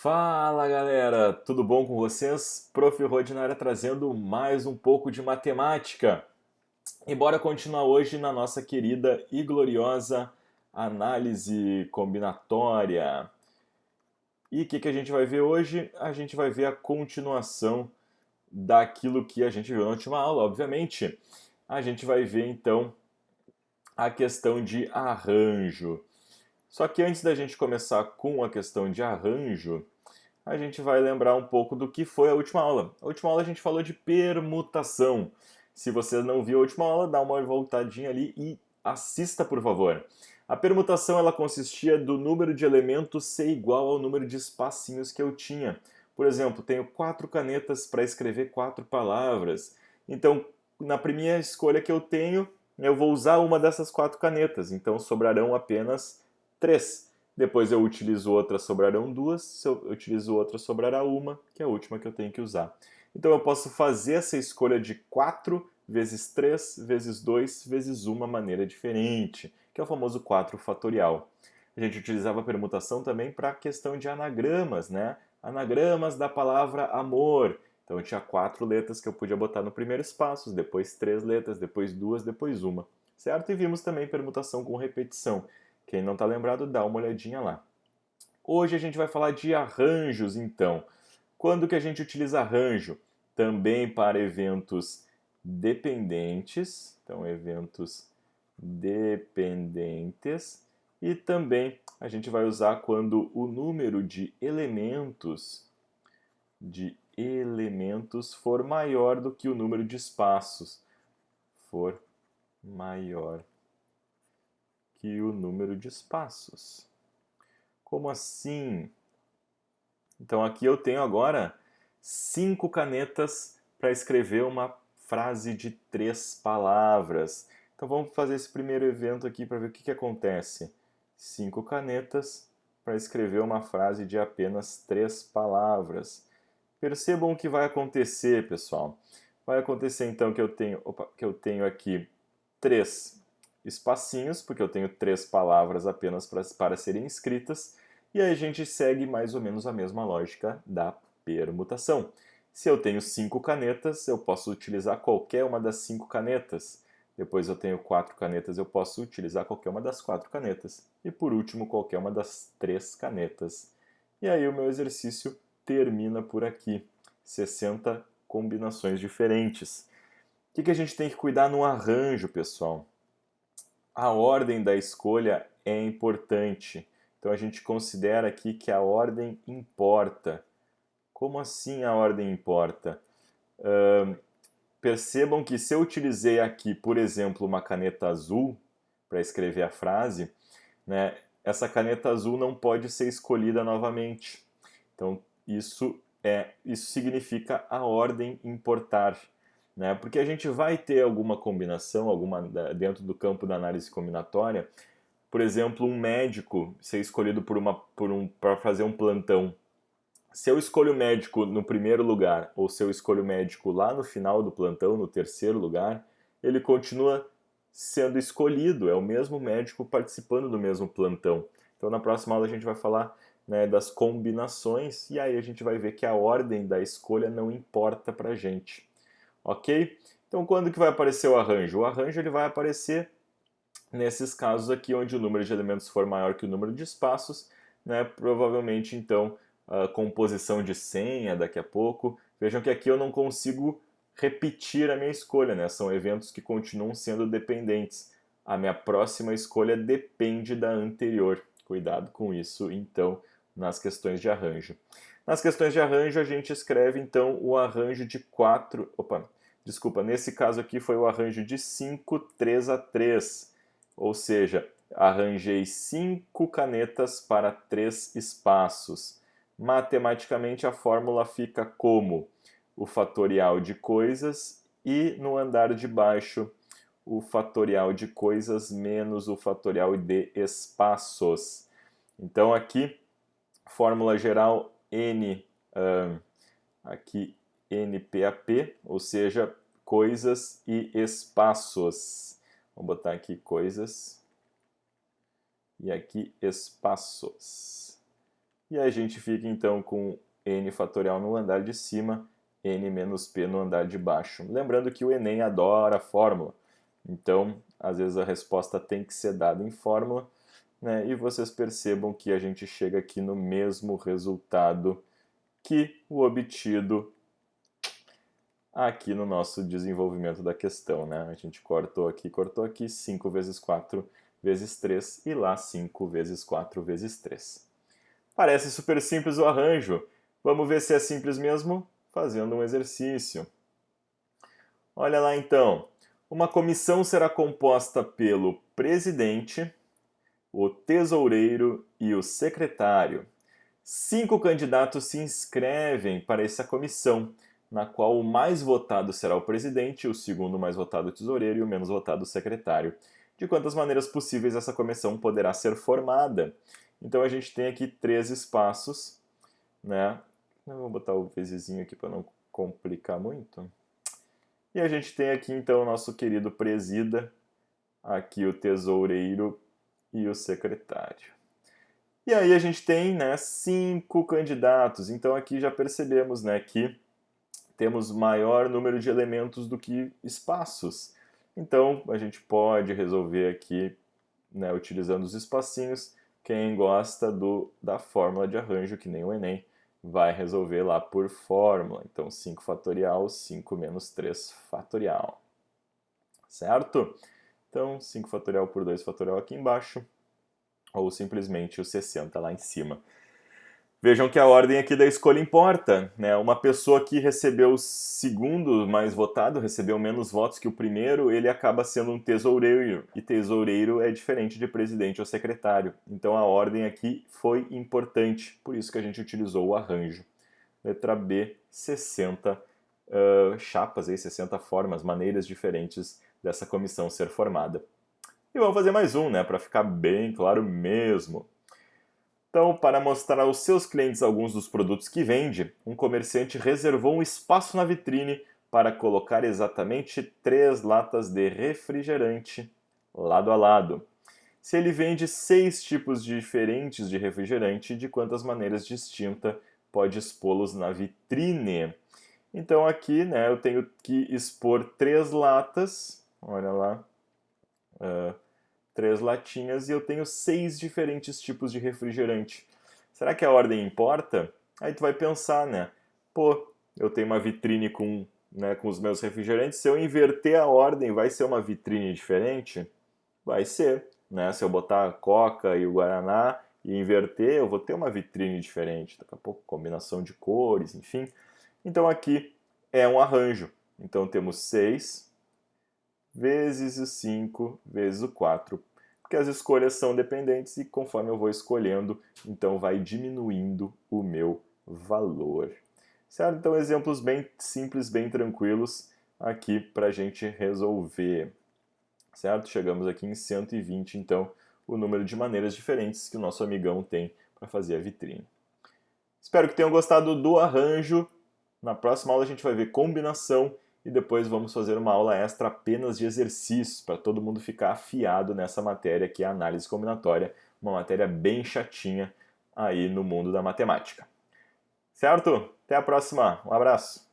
Fala galera, tudo bom com vocês? Prof. Rodinara trazendo mais um pouco de matemática. E bora continuar hoje na nossa querida e gloriosa análise combinatória. E o que a gente vai ver hoje? A gente vai ver a continuação daquilo que a gente viu na última aula, obviamente. A gente vai ver então a questão de arranjo. Só que antes da gente começar com a questão de arranjo, a gente vai lembrar um pouco do que foi a última aula. A última aula a gente falou de permutação. Se você não viu a última aula, dá uma voltadinha ali e assista, por favor. A permutação ela consistia do número de elementos ser igual ao número de espacinhos que eu tinha. Por exemplo, tenho 4 canetas para escrever 4 palavras. Então, na primeira escolha que eu tenho, eu vou usar uma dessas 4 canetas. Então, sobrarão apenas 3. Depois eu utilizo outra, sobrarão 2. Se eu utilizo outra, sobrará uma, que é a última que eu tenho que usar. Então eu posso fazer essa escolha de 4 vezes 3 vezes 2 vezes uma maneira diferente, que é o famoso 4 fatorial. A gente utilizava a permutação também para a questão de anagramas, né? Anagramas da palavra amor. Então eu tinha 4 letras que eu podia botar no primeiro espaço, depois 3 letras, depois 2, depois uma. Certo? E vimos também permutação com repetição. Quem não está lembrado, dá uma olhadinha lá. Hoje a gente vai falar de arranjos, então. Quando que a gente utiliza arranjo? Também para eventos dependentes, então eventos dependentes, e também a gente vai usar quando o número de elementos for maior do que o número de espaços, for maior que o número de espaços. Como assim? Então aqui eu tenho agora 5 canetas para escrever uma frase de 3 palavras. Então vamos fazer esse primeiro evento aqui para ver o que acontece. 5 canetas para escrever uma frase de apenas 3 palavras. Percebam o que vai acontecer, pessoal. Vai acontecer então que eu tenho aqui 3 espacinhos, porque eu tenho 3 palavras apenas para serem escritas, e aí a gente segue mais ou menos a mesma lógica da permutação. Se eu tenho 5 canetas, eu posso utilizar qualquer uma das 5 canetas. Depois eu tenho 4 canetas, eu posso utilizar qualquer uma das 4 canetas. E por último, qualquer uma das 3 canetas. E aí o meu exercício termina por aqui. 60 combinações diferentes. O que a gente tem que cuidar no arranjo, pessoal? A ordem da escolha é importante. Então a gente considera aqui que a ordem importa. Como assim a ordem importa? Percebam que se eu utilizei aqui, por exemplo, uma caneta azul para escrever a frase, né, essa caneta azul não pode ser escolhida novamente. Então isso significa a ordem importar, né? Porque a gente vai ter alguma combinação, dentro do campo da análise combinatória, por exemplo, um médico ser escolhido para fazer um plantão. Se eu escolho o médico no primeiro lugar ou se eu escolho o médico lá no final do plantão, no terceiro lugar, ele continua sendo escolhido, é o mesmo médico participando do mesmo plantão. Então na próxima aula a gente vai falar, né, das combinações e aí a gente vai ver que a ordem da escolha não importa para a gente. Ok? Então quando que vai aparecer o arranjo? O arranjo ele vai aparecer nesses casos aqui onde o número de elementos for maior que o número de espaços, né, provavelmente então a composição de senha daqui a pouco. Vejam que aqui eu não consigo repetir a minha escolha, né? São eventos que continuam sendo dependentes. A minha próxima escolha depende da anterior. Cuidado com isso, então, nas questões de arranjo. Nas questões de arranjo, a gente escreve, então, o arranjo de 4... Opa, desculpa, nesse caso aqui foi o arranjo de 5, 3 a 3. Ou seja, arranjei 5 canetas para 3 espaços. Matematicamente, a fórmula fica como o fatorial de coisas e no andar de baixo o fatorial de coisas menos o fatorial de espaços. Então aqui, fórmula geral N, aqui NPAP, ou seja, coisas e espaços. Vamos botar aqui coisas e aqui espaços. e a gente fica então com n fatorial no andar de cima, n menos p no andar de baixo. Lembrando que o Enem adora fórmula, então às vezes a resposta tem que ser dada em fórmula, né? E vocês percebam que a gente chega aqui no mesmo resultado que o obtido aqui no nosso desenvolvimento da questão, né? A gente cortou aqui, 5 vezes 4 vezes 3 e lá 5 vezes 4 vezes 3. Parece super simples o arranjo. Vamos ver se é simples mesmo fazendo um exercício. Olha lá então. Uma comissão será composta pelo presidente, o tesoureiro e o secretário. 5 candidatos se inscrevem para essa comissão, na qual o mais votado será o presidente, o segundo mais votado o tesoureiro e o menos votado o secretário. De quantas maneiras possíveis essa comissão poderá ser formada? Então a gente tem aqui 3 espaços, né? Eu vou botar o vezezinho aqui para não complicar muito. E a gente tem aqui então o nosso querido presida, aqui o tesoureiro e o secretário. E aí a gente tem, né, 5 candidatos. Então aqui já percebemos, né, que temos maior número de elementos do que espaços. Então a gente pode resolver aqui, né, utilizando os espacinhos. Quem gosta da fórmula de arranjo, que nem o Enem, vai resolver lá por fórmula. Então 5 fatorial, 5 menos 3 fatorial. Certo? Então 5 fatorial por 2 fatorial aqui embaixo, ou simplesmente o 60 lá em cima. Vejam que a ordem aqui da escolha importa, né? Uma pessoa que recebeu o segundo mais votado, recebeu menos votos que o primeiro, ele acaba sendo um tesoureiro, e tesoureiro é diferente de presidente ou secretário. Então a ordem aqui foi importante, por isso que a gente utilizou o arranjo. Letra B, 60 chapas, 60 formas, maneiras diferentes dessa comissão ser formada. E vamos fazer mais um, né, para ficar bem claro mesmo. Então, para mostrar aos seus clientes alguns dos produtos que vende, um comerciante reservou um espaço na vitrine para colocar exatamente 3 latas de refrigerante lado a lado. Se ele vende 6 tipos diferentes de refrigerante, de quantas maneiras distintas pode expô-los na vitrine? Então aqui, né, eu tenho que expor 3 latas, olha lá, 3 latinhas e eu tenho 6 diferentes tipos de refrigerante. Será que a ordem importa? Aí tu vai pensar, né? Pô, eu tenho uma vitrine com os meus refrigerantes, se eu inverter a ordem, vai ser uma vitrine diferente? Vai ser, né? Se eu botar a Coca e o Guaraná e inverter, eu vou ter uma vitrine diferente. Daqui a pouco, combinação de cores, enfim. Então aqui é um arranjo. Então temos 6 vezes o 5 vezes o 4, porque as escolhas são dependentes e conforme eu vou escolhendo, então vai diminuindo o meu valor. Certo? Então exemplos bem simples, bem tranquilos aqui para a gente resolver. Certo? Chegamos aqui em 120, então, o número de maneiras diferentes que o nosso amigão tem para fazer a vitrine. Espero que tenham gostado do arranjo. Na próxima aula a gente vai ver combinação e depois vamos fazer uma aula extra apenas de exercícios, para todo mundo ficar afiado nessa matéria que é a análise combinatória, uma matéria bem chatinha aí no mundo da matemática. Certo? Até a próxima. Um abraço.